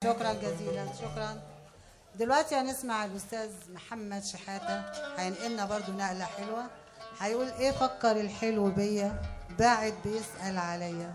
شكرا جزيلا، شكرا. دلوقتي هنسمع الاستاذ محمد شحاته، هينقلنا برضو نقله حلوه، هيقول ايه فكر الحلو بيا باعد بيسأل عليا.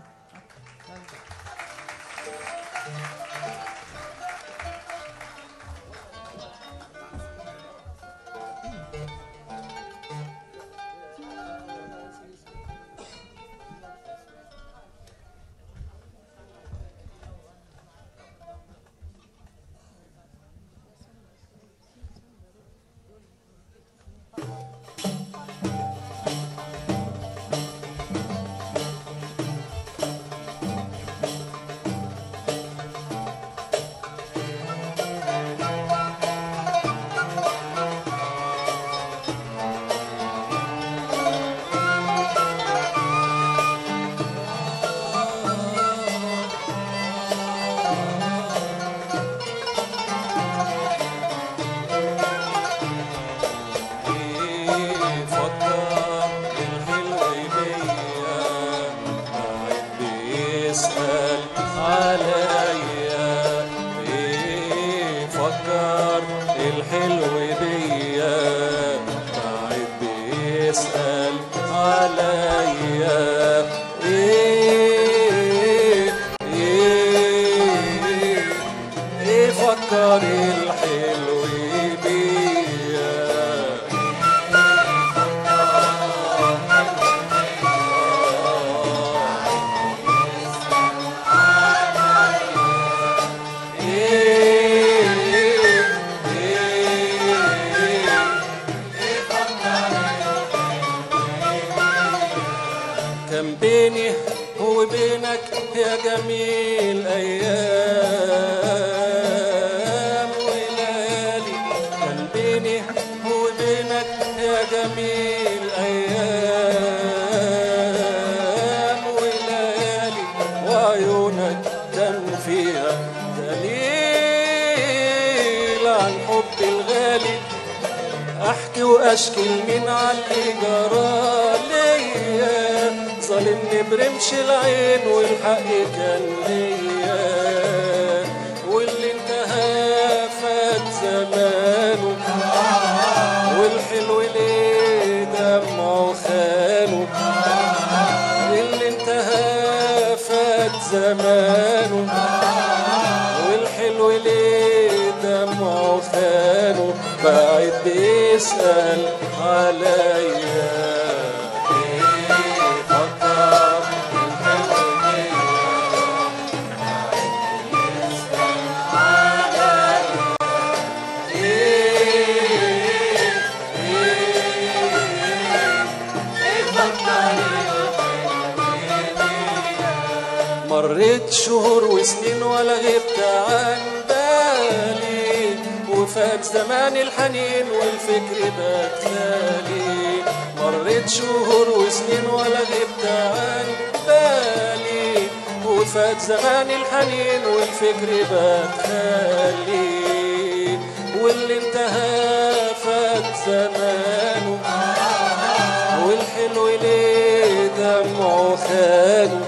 واشكي من علي جراليا، ظالمني برمش العين والحق كان ليا، واللي انتهى فات زمانه والحلو ليه دمعه خانه، اللي انتهى فات زمانه والحلو ليه دمعه خانه، بعد بيسأل عليا. ايه فكر الحلو بيا بعد بيسأل عليا. ايه فكر الحلو بيا. مريت شهور وسنين ولا غبت عن بالي، وفات زمان الحنين والفكر بتالي. مريت شهور وسنين ولا غبت عن بالي، وفات زمان الحنين والفكر بتالي، واللي انتهى فات زمانه والحلو ليه دمعه خانه،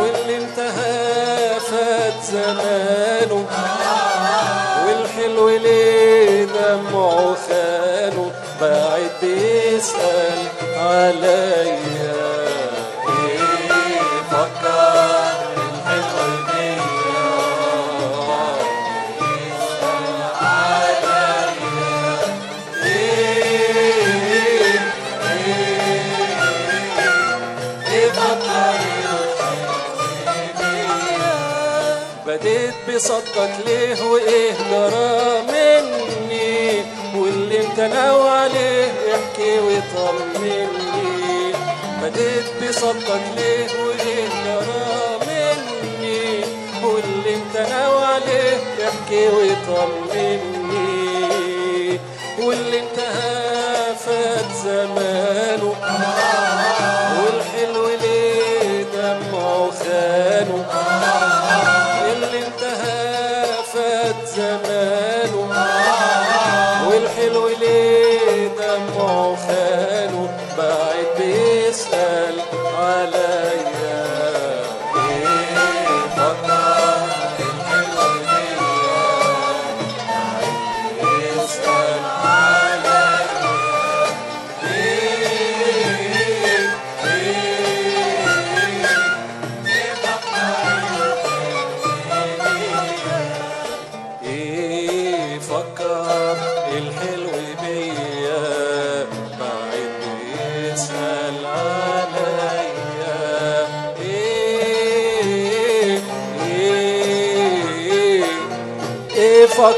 واللي انتهى فات زمانه والحلو ليه دمعه خانه، بعد بيسأل عليا. ايه فكر الحلو بيا بيسأل عليا. ايه فكر بديت بصدق ليه وايه جرى مني، واللي انت ناوي عليه احكي وطمني. بديت بصدق ليه وايه جرى مني، واللي انت ناوي عليه احكي وطمني، واللي انتهى فات زمانه والحلو ليه دمعه خانه، اللي انتهى فات زمانه والحلو ليه دمعه خانه، بعد بيسأل عليا. ايه فكر الحلو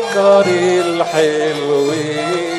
فكر الحلوين